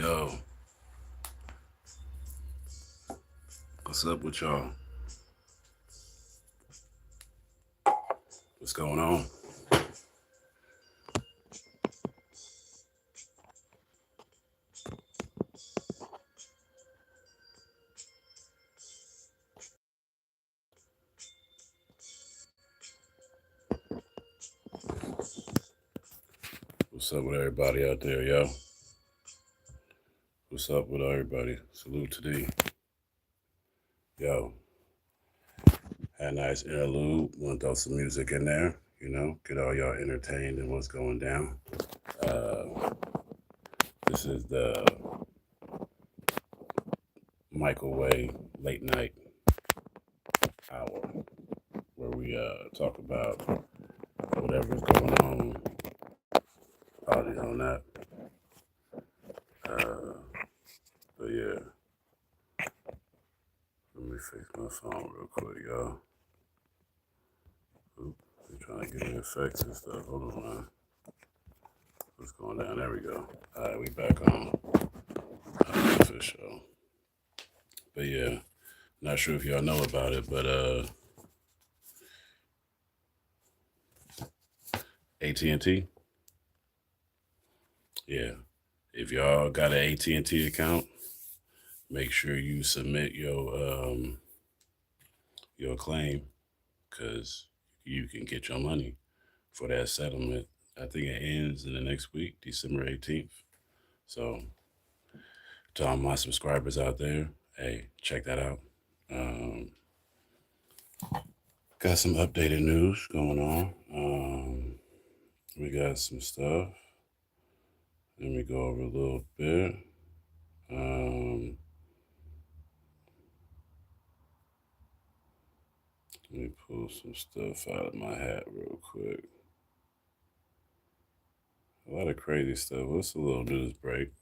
Yo, what's up with y'all? What's going on? What's up with everybody out there, yo? What's up with everybody? Salute to thee. Yo, had a nice interlude. Want to throw some music in there, get all y'all entertained in what's going down. Uh, this is the Mychal late night hour where we talk about whatever's going on. Apologies on that. Uh, but yeah, let me fix my phone real quick, y'all. Oop, they're trying to give me effects and stuff. Hold on, man. What's going down? There we go. All right, we back on. For sure. But yeah, not sure if y'all know about it, but AT&T. Yeah, if y'all got an AT&T account, make sure you submit your claim, because you can get your money for that settlement. I think it ends in the next week, December 18th. So, to all my subscribers out there, hey, check that out. Um, got some updated news going on. We got some stuff. Let me go over a little bit. Let me pull some stuff out of my hat real quick. A lot of crazy stuff. What's a little news break?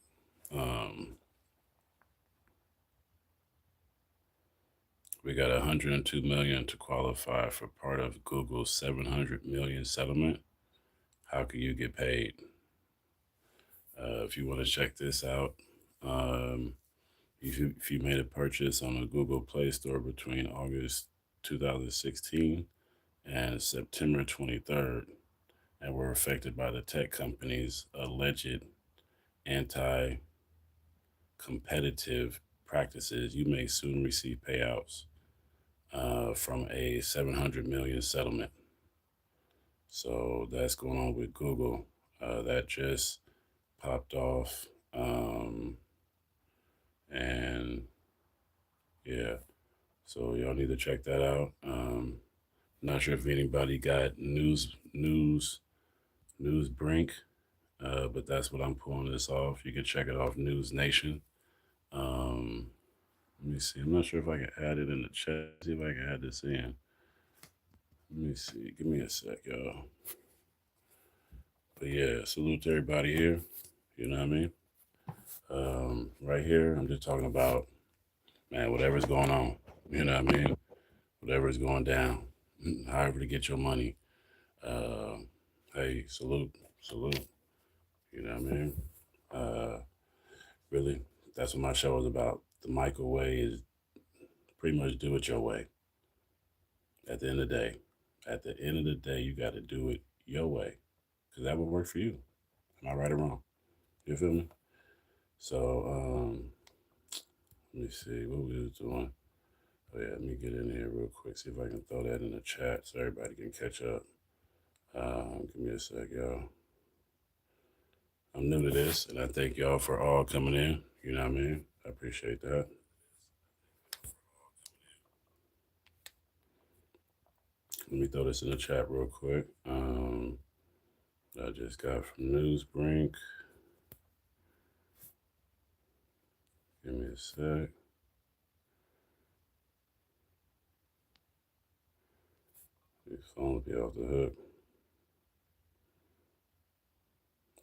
We got 102 million to qualify for part of Google's 700 million settlement. How can you get paid? If you want to check this out, um, if you made a purchase on the Google Play Store between August 2016 and September 23rd, and were affected by the tech company's alleged anti competitive practices, you may soon receive payouts from a 700 million settlement. So that's going on with Google. That just popped off. And yeah, so y'all need to check that out. Not sure if anybody got news brink, but that's what I'm pulling this off. You can check it off News Nation. Um, Let me see. I'm not sure if I can add it in the chat. See if I can add this in. Let me see. Give me a sec, y'all. But yeah, salute to everybody here. You know what I mean? Right here, I'm just talking about, man, whatever's going on. You know what I mean? Whatever's going down. However to get your money. Uh, hey, salute. You know what I mean? Uh, really, that's what my show is about. The Mychal way is pretty much do it your way. At the end of the day, you got to do it your way, because that would work for you. Am I right or wrong? You feel me? So, let me see what we was doing. Oh yeah, let me get in here real quick. See if I can throw that in the chat so everybody can catch up. Give me a sec, y'all. I'm new to this, and I thank y'all for all coming in. You know what I mean? I appreciate that. Let me throw this in the chat real quick. I just got from Newsbrink. Give me a sec. These phones be off the hook.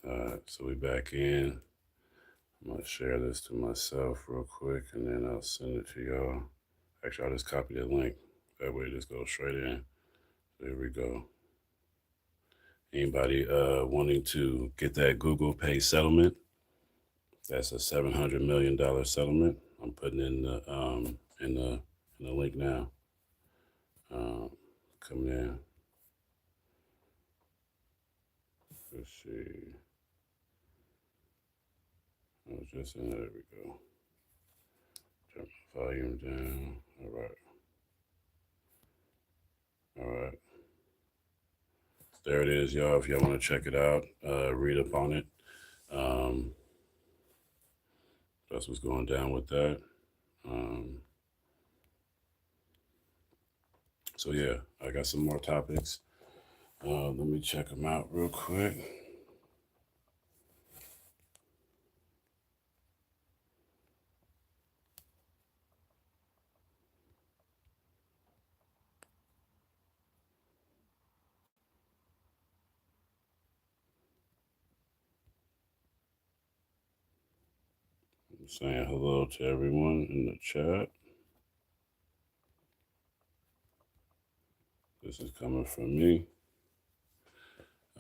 Alright, so we back in. I'm gonna share this to myself real quick, and then I'll send it to y'all. Actually, I'll just copy the link. That way, it just goes straight in. There we go. Anybody wanting to get that Google Pay settlement? That's a $700 million settlement. I'm putting in the link now. Um, Coming in. Let's see. I was just in there. There we go. Turn my volume down. All right. All right. There it is, y'all. If y'all want to check it out, read up on it. Um, that's what's going down with that. Um, so yeah, I got some more topics. Let me check them out real quick. I'm saying hello to everyone in the chat. This is coming from me.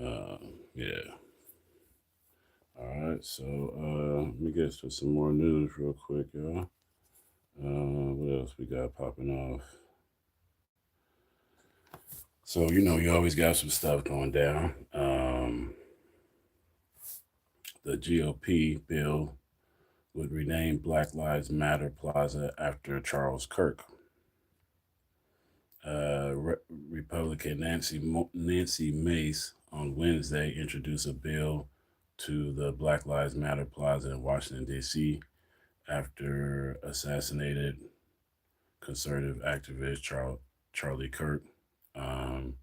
Uh, yeah. All right. So let me get to some more news real quick, y'all. What else we got popping off? So you always got some stuff going down. The GOP bill would rename Black Lives Matter Plaza after Charles Kirk. Republican Nancy Mace on Wednesday introduced a bill to the Black Lives Matter Plaza in Washington, D.C. after assassinated conservative activist Charlie Kirk. Um,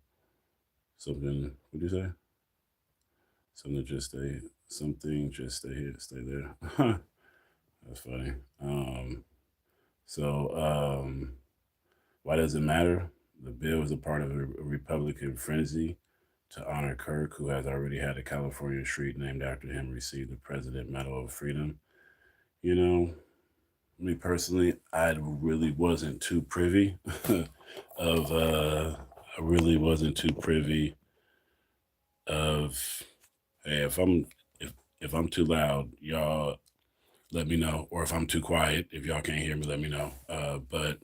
what do you say? Something just stay here, stay there. That's funny. So, why does it matter? The bill is a part of a Republican frenzy to honor Kirk, who has already had a California street named after him receive the President Medal of Freedom. You know, me personally, I really wasn't too privy of. I really wasn't too privy of. Hey, if I'm too loud, y'all let me know, or if I'm too quiet, if y'all can't hear me, let me know. But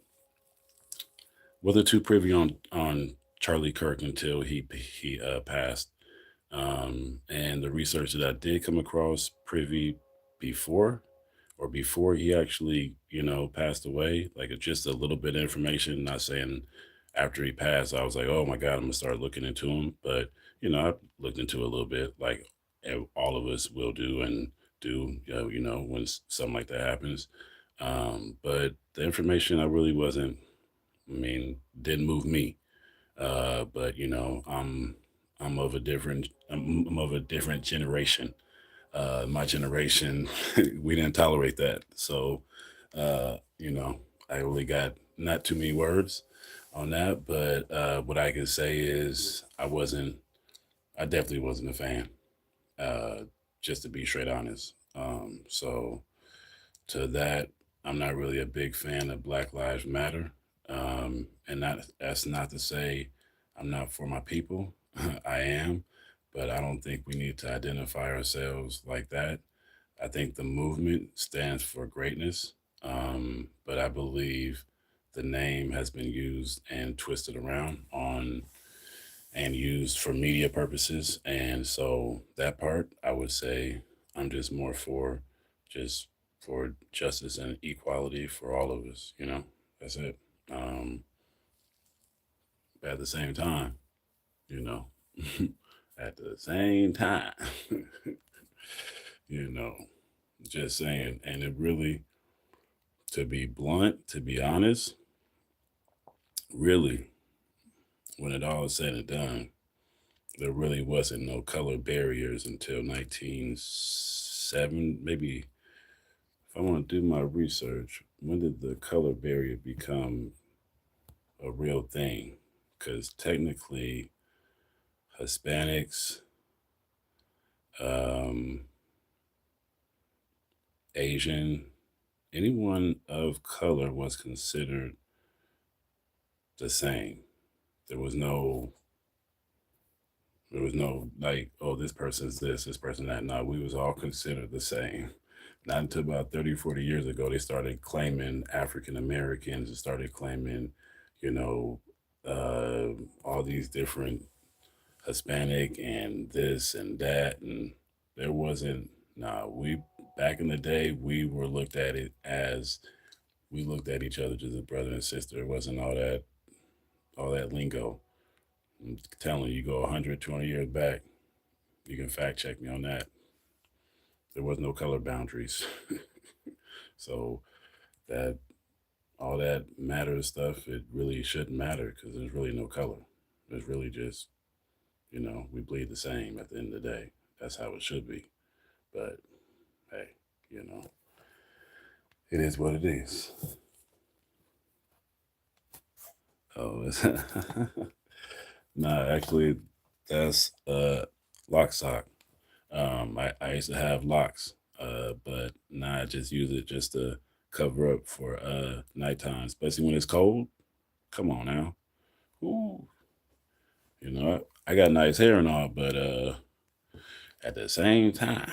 wasn't too privy on Charlie Kirk until he passed. And the research that I did come across privy before, or before he actually, passed away, like it's just a little bit of information. Not saying after he passed, I was like, oh my God, I'm gonna start looking into him. But I looked into it a little bit, like all of us will do and do, when something like that happens. But the information I really wasn't. I mean, didn't move me. But I'm of a different generation. My generation, we didn't tolerate that. So, I really got not too many words on that. But what I can say is I definitely wasn't a fan. Uh, just to be straight honest. So to that, I'm not really a big fan of Black Lives Matter. And that's not to say I'm not for my people. I am, but I don't think we need to identify ourselves like that. I think the movement stands for greatness, but I believe the name has been used and twisted around on and used for media purposes. And so that part, I would say, I'm just more just for justice and equality for all of us. That's it. Um, but at the same time, you know, at the same time, you know, just saying, and it really, to be blunt, to be honest, really, when it all is said and done, there really wasn't no color barriers until 1907, maybe. If I want to do my research, when did the color barrier become a real thing? Because technically, Hispanics, um, Asian, anyone of color was considered the same. There was no, like, oh, this person's this person that. No, we was all considered the same. not until about 30, 40 years ago, they started claiming African Americans and started claiming, you know, all these different Hispanic and this and that. And there wasn't, nah, back in the day, we were looked at it as, we looked at each other as a brother and sister. It wasn't all that lingo. I'm telling you, you go 100, 200 years back, you can fact check me on that. There was no color boundaries. So that all that matter stuff, it really shouldn't matter because there's really no color. There's really just, we bleed the same at the end of the day. That's how it should be. But hey, you know, it is what it is. Oh, nah, actually, that's lock sock. I used to have locks, but now I just use it just to cover up for nighttime, especially when it's cold. Come on now. Ooh, I got nice hair and all, but at the same time,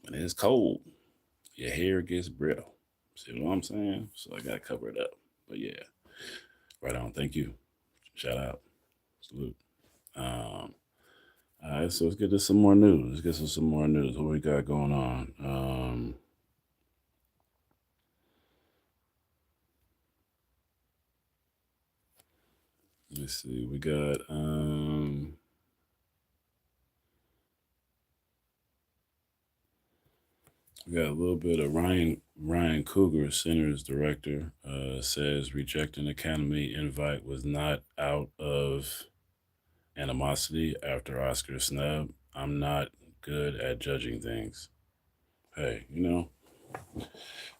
when it's cold, your hair gets brittle. See what I'm saying? So I gotta cover it up. But yeah, right on. Thank you. Shout out. Salute. Um, all right, so let's get to some more news. Let's get to some more news. What we got going on? Let's see. We got a little bit of Ryan Coogler, Center's director, says rejecting Academy invite was not out of animosity after Oscar snub. I'm not good at judging things. Hey,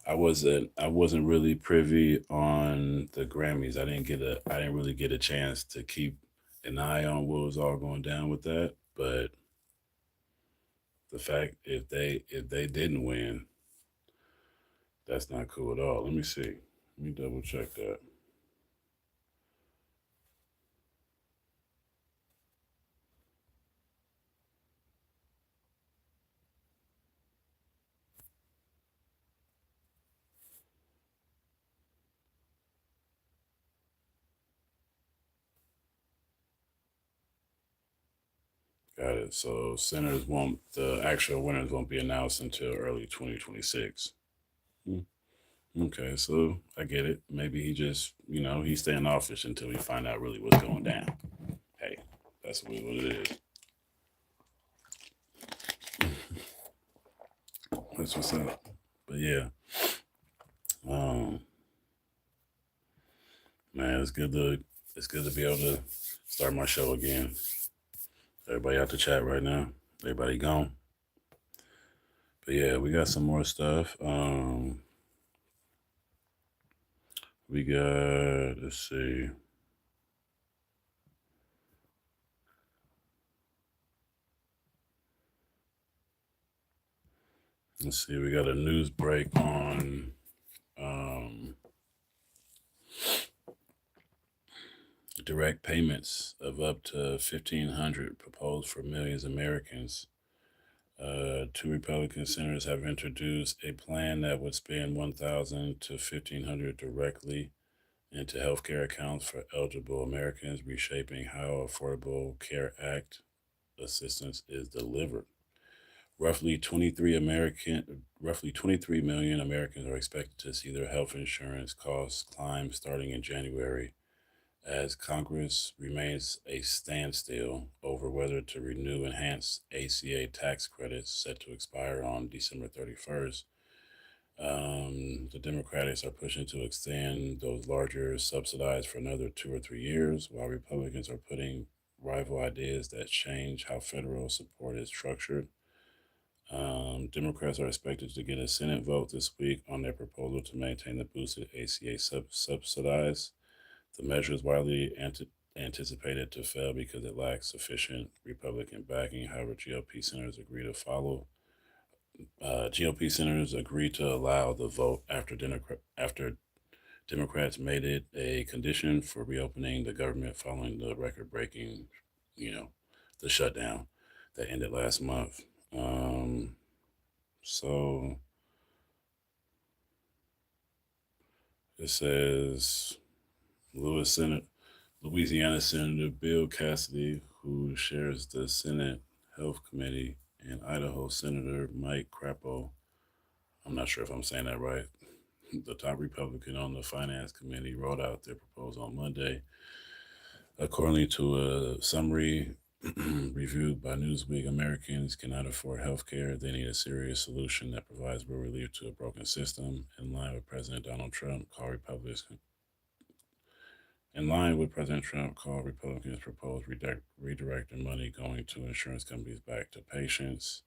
I wasn't really privy on the Grammys. I didn't really get a chance to keep an eye on what was all going down with that. But the fact if they didn't win, that's not cool at all. Let me see. Let me double check that. Got it. So the actual winners won't be announced until early 2026. Hmm. Okay, so I get it. Maybe he just, he's staying office until we find out really what's going down. Hey, that's what it is. That's what's up. But yeah, um, man, it's good to be able to start my show again. Everybody out the chat right now. Everybody gone. But yeah, we got some more stuff. We got, let's see. Let's see. We got a news break on um, direct payments of up to 1,500 proposed for millions of Americans. Two Republican senators have introduced a plan that would spend 1,000 to 1,500 directly into healthcare accounts for eligible Americans, reshaping how Affordable Care Act assistance is delivered. Roughly 23 million Americans are expected to see their health insurance costs climb starting in January as Congress remains a standstill over whether to renew enhanced ACA tax credits set to expire on December 31st. The Democrats are pushing to extend those larger subsidies for another 2 or 3 years, while Republicans are putting rival ideas that change how federal support is structured. Democrats are expected to get a Senate vote this week on their proposal to maintain the boosted ACA subsidies. The measure is widely anticipated to fail because it lacks sufficient Republican backing. However, GOP senators agreed to allow the vote after Democrats made it a condition for reopening the government following the record-breaking, you know, the shutdown that ended last month. So It says Louisiana Senator Bill Cassidy, who shares the Senate Health Committee, and Idaho Senator Mike Crapo. I'm not sure if I'm saying that right. The top Republican on the Finance Committee wrote out their proposal on Monday. According to a summary reviewed by Newsweek, Americans cannot afford health care. They need a serious solution that provides real relief to a broken system. In line with President Trump, called Republicans propose redirecting money going to insurance companies back to patients.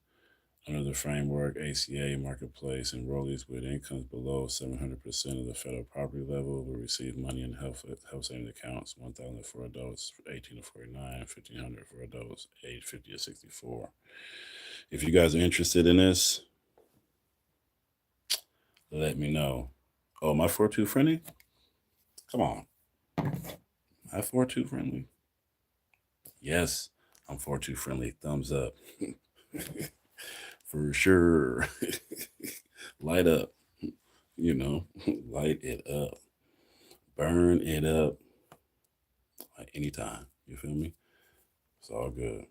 Under the framework, ACA marketplace enrollees with incomes below 700% of the federal poverty level will receive money in health savings accounts, 1,000 for adults 18 to 49, 1,500 for adults age 50 to 64. If you guys are interested in this, let me know. Oh, my 4-2 friendly? Come on. My 4-2 friendly? Yes, I'm 4-2 friendly. Thumbs up. For sure. Light up. Light it up. Burn it up. Like anytime. You feel me? It's all good.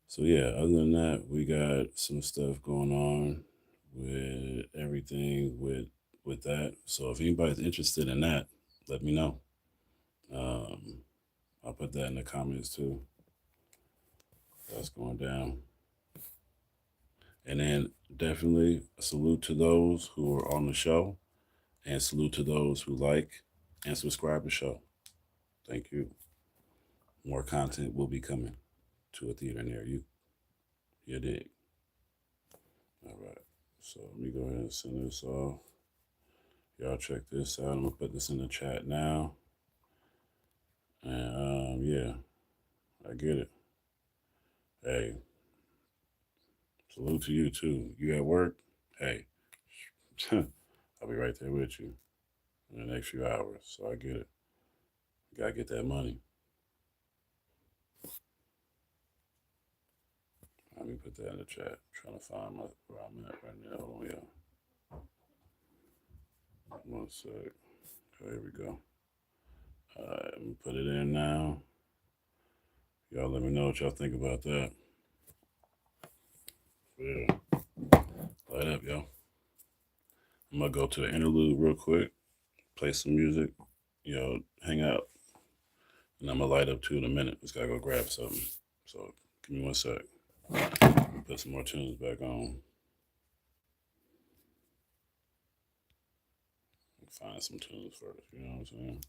So yeah, other than that, we got some stuff going on with everything with that. So if anybody's interested in that, let me know. I'll put that in the comments too. That's going down. And then definitely a salute to those who are on the show, and salute to those who like and subscribe to the show. Thank you. More content will be coming to a theater near you. You dig? All right. So let me go ahead and send this off. Y'all check this out. I'm gonna put this in the chat now. And yeah, I get it. Hey, salute to you too. You at work? Hey, I'll be right there with you in the next few hours. So I get it. You gotta get that money. Let me put that in the chat. I'm trying to find where I'm at right now. Hold on, y'all. 1 sec. Oh, here we go. All right, I'm gonna put it in now. Y'all let me know what y'all think about that. Yeah. Light up, y'all. I'm gonna go to an interlude real quick, play some music, hang out. And I'm gonna light up too in a minute. Just gotta go grab something. So give me 1 sec. Put some more tunes back on. Find some tunes first, you know what I'm saying?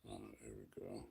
All right, here we go.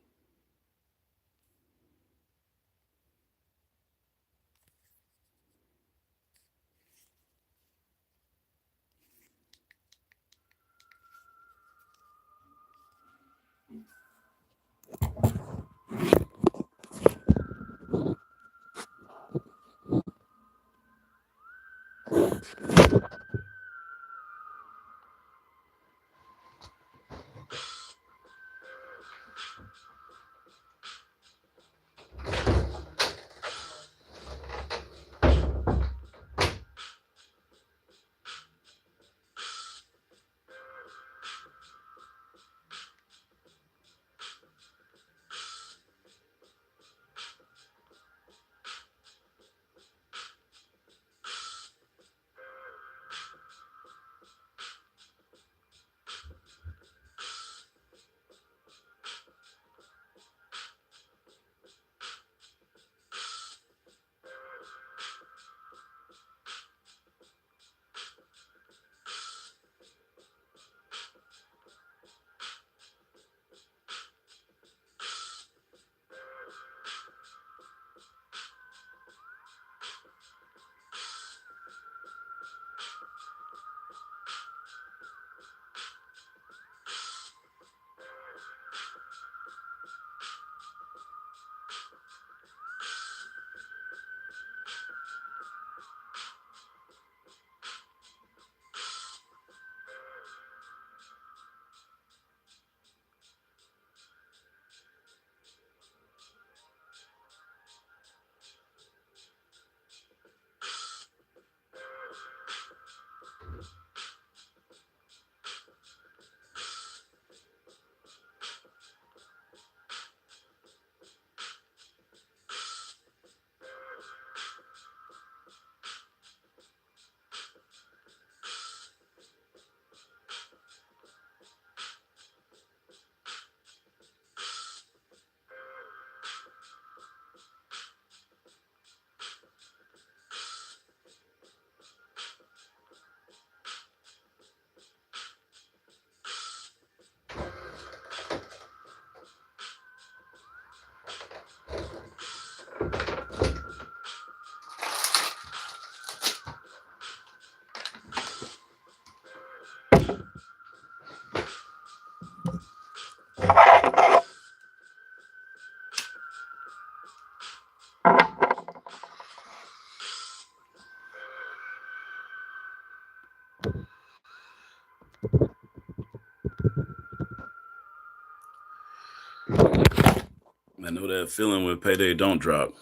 I know that feeling when payday don't drop.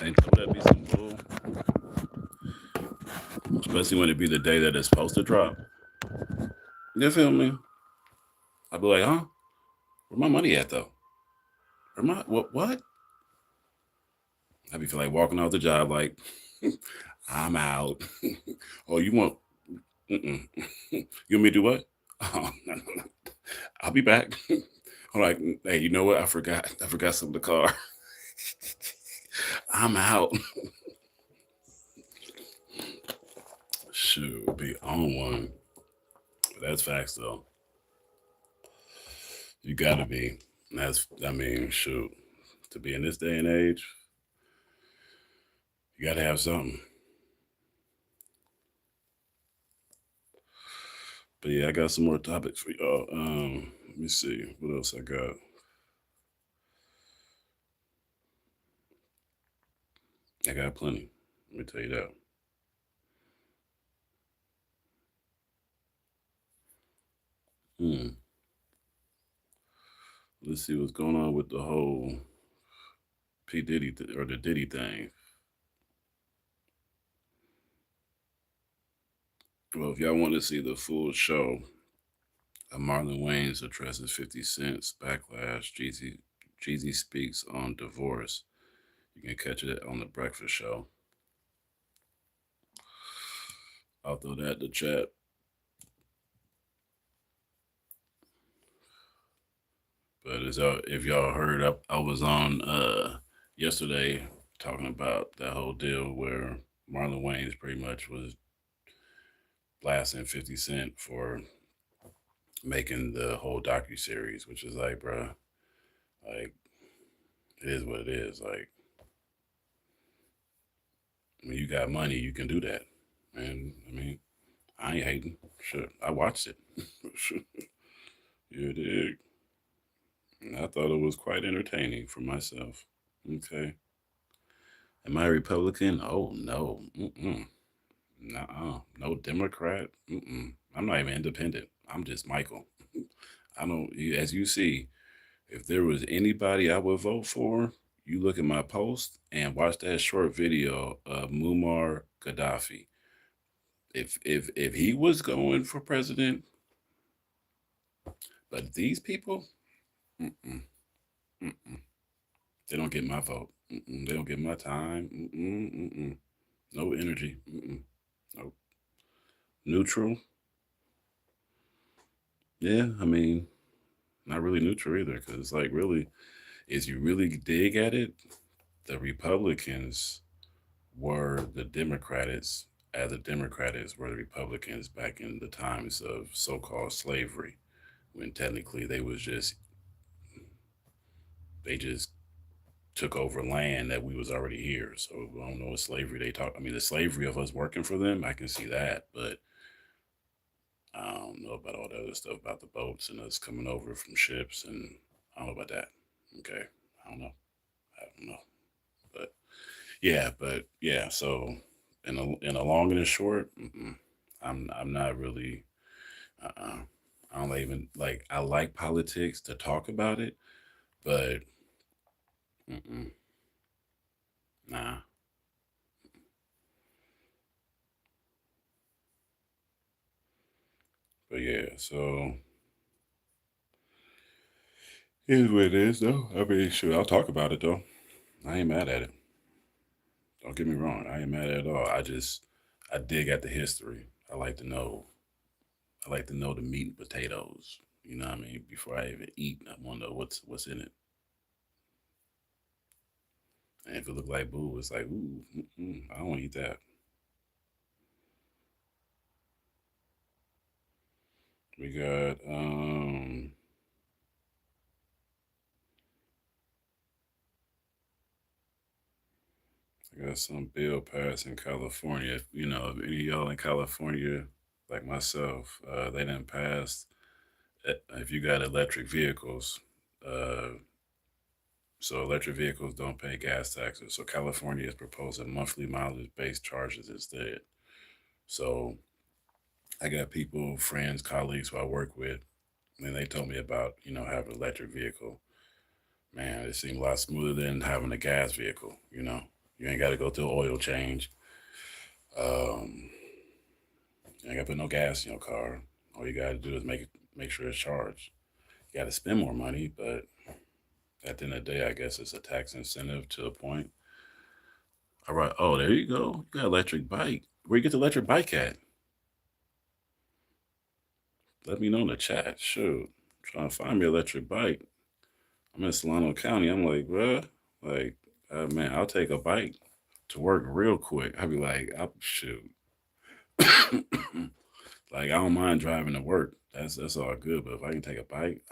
Ain't that be some bull? Especially when it be the day that it's supposed to drop. You feel me? I'd be like, huh? Where my money at though? Where my what? What? I'd be feel like walking off the job like, I'm out. Oh, you want? Mm-mm. You want me to do what? Oh, no, no, no. I'll be back. I'm like, hey, you know what? I forgot. I forgot some of the car. I'm out. Shoot, be on one. But that's facts though. You gotta be. That's I mean, shoot. To be in this day and age, you gotta have something. But yeah, I got some more topics for y'all. Let me see what else I got. I got plenty. Let me tell you that. Hmm. Let's see what's going on with the whole P Diddy or the Diddy thing. Well, if y'all want to see the full show, Marlon Wayans addresses 50 Cent's backlash. Jeezy speaks on divorce. You can catch it on the Breakfast Show. I'll throw that in the chat. But as if y'all heard, I was on yesterday talking about that whole deal where Marlon Wayans pretty much was blasting 50 Cent for making the whole docu series, which is like, bruh, like it is what it is. Like when you got money, you can do that. And I mean, I ain't hating. Shit, I watched it. You dig? And I thought it was quite entertaining for myself. Okay. Am I Republican? Oh no. Mm-mm. Nuh-uh. No Democrat. Mm-mm. I'm not even independent. I'm just Mychal. I don't. As you see, if there was anybody I would vote for, you look at my post and watch that short video of Muammar Gaddafi. If he was going for president, but these people, mm-mm, mm-mm, they don't get my vote. Mm-mm, they don't get my time. Mm-mm, mm-mm. No energy. Mm-mm. No. Neutral. Yeah, I mean, not really neutral either, because like really, as you really dig at it, the Republicans were the Democrats, as the Democrats were the Republicans back in the times of so-called slavery, when technically they just took over land that we was already here. So I don't know what slavery they talk. I mean, the slavery of us working for them, I can see that, but I don't know about all the other stuff about the boats and us coming over from ships, and I don't know about that. Okay, I don't know. I don't know, but yeah. So in a long and a short, I'm not really. Uh-uh. I don't even like. I like politics to talk about it, but mm-mm, nah. But yeah, so it is what it is, though. I mean, sure, I'll talk about it though. I ain't mad at it. Don't get me wrong. I ain't mad at all. I dig at the history. I like to know. I like to know the meat and potatoes. You know what I mean? Before I even eat, I want to know what's in it. And if it look like boo, it's like, ooh, I don't want to eat that. We got I got some bill passed in California. If any of y'all in California, like myself, they didn't pass. If you got electric vehicles, uh, so electric vehicles don't pay gas taxes. So California is proposing monthly mileage-based charges instead. So I got people, friends, colleagues who I work with, and they told me about, having an electric vehicle. Man, it seemed a lot smoother than having a gas vehicle. You ain't got to go through an oil change. Um, you ain't got to put no gas in your car. All you got to do is make sure it's charged. You got to spend more money, but at the end of the day, I guess it's a tax incentive to a point. All right. Oh, there you go. You got an electric bike. Where you get the electric bike at? Let me know in the chat. Shoot. I'm trying to find me an electric bike. I'm in Solano County. I'm like, bruh, like, man, I'll take a bike to work real quick. I'll be like, shoot. Like, I don't mind driving to work. That's all good. But if I can take a bike,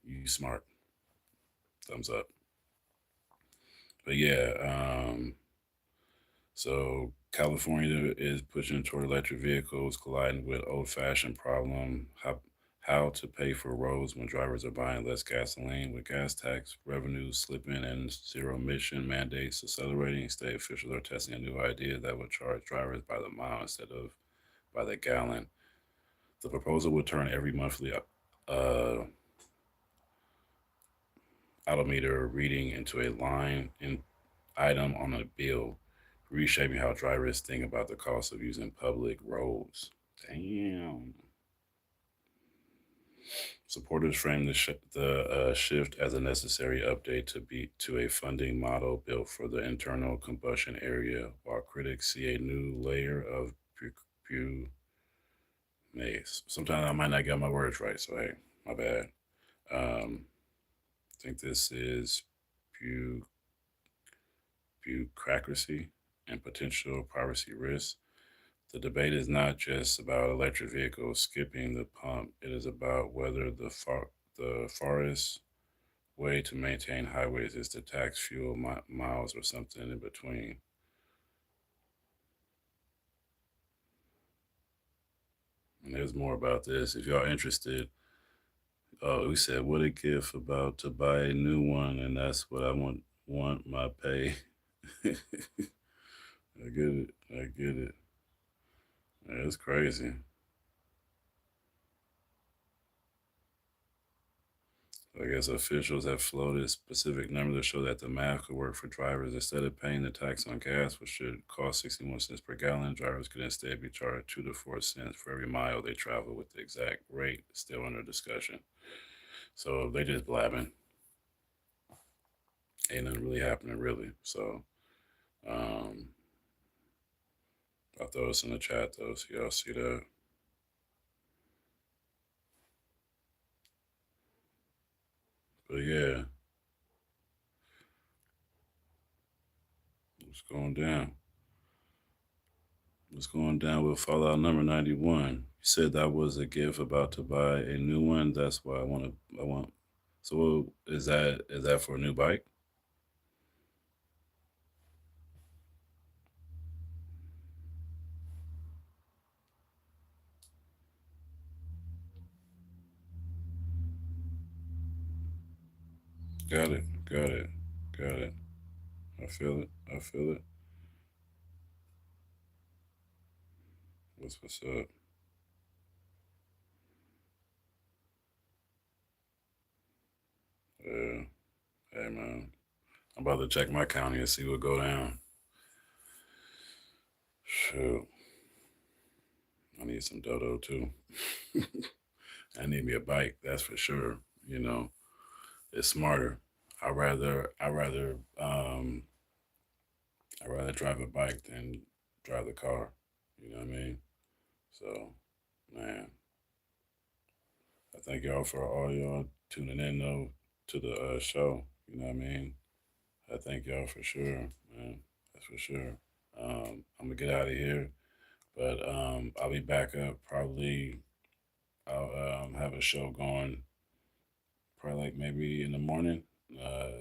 you smart. Thumbs up. But yeah, so California is pushing toward electric vehicles, colliding with old-fashioned problem. How to pay for roads when drivers are buying less gasoline, with gas tax revenues slipping and zero emission mandates accelerating. State officials are testing a new idea that would charge drivers by the mile instead of by the gallon. The proposal would turn every monthly odometer reading into a line in item on a bill, reshaping how drivers think about the cost of using public roads. Damn. Supporters frame the shift as a necessary update to a funding model built for the internal combustion area, while critics see a new layer of maze. Sometimes I might not get my words right, so hey, my bad. I think this is bu- bureaucracy and potential privacy risks. The debate is not just about electric vehicles skipping the pump. It is about whether the forest way to maintain highways is to tax fuel miles or something in between. And there's more about this. If y'all interested, we said what a gift about to buy a new one, and that's what I want my pay. I get it. I get it. Yeah, it's crazy. I guess officials have floated specific numbers to show that the math could work for drivers. Instead of paying the tax on gas, which should cost 61 cents per gallon, drivers could instead be charged 2 to 4 cents for every mile they travel, with the exact rate still under discussion. So they just blabbing. Ain't nothing really happening, really. So um, I'll throw this in the chat, though, so y'all see that. But yeah, what's going down? What's going down with Fallout number 91? You said that was a gift about to buy a new one. That's why I want. So is that for a new bike? Got it. Got it. Got it. I feel it. I feel it. What's up? Yeah. Hey man. I'm about to check my county and see what go down. Shoot. I need some dodo too. I need me a bike, that's for sure. You know, it's smarter. I rather I rather drive a bike than drive the car. You know what I mean? So, man, I thank y'all for all y'all tuning in though to the show. You know what I mean? I thank y'all for sure, man. That's for sure. I'm gonna get out of here, but I'll be back up probably. I'll have a show going probably like maybe in the morning,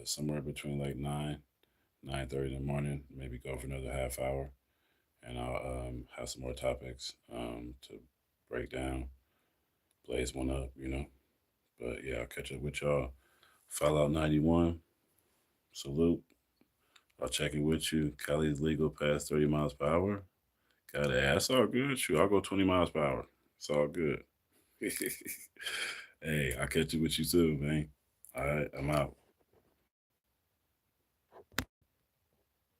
somewhere between like 9:30 in the morning. Maybe go for another half hour, and I'll have some more topics to break down, blaze one up, you know. But yeah, I'll catch up with y'all. Fallout 91, salute. I'll check in with you. Cali's legal past 30 miles per hour. Gotta ask. That's all good. Shoot, I'll go 20 miles per hour. It's all good. Hey, I'll catch you with you too, man. All right, I'm out.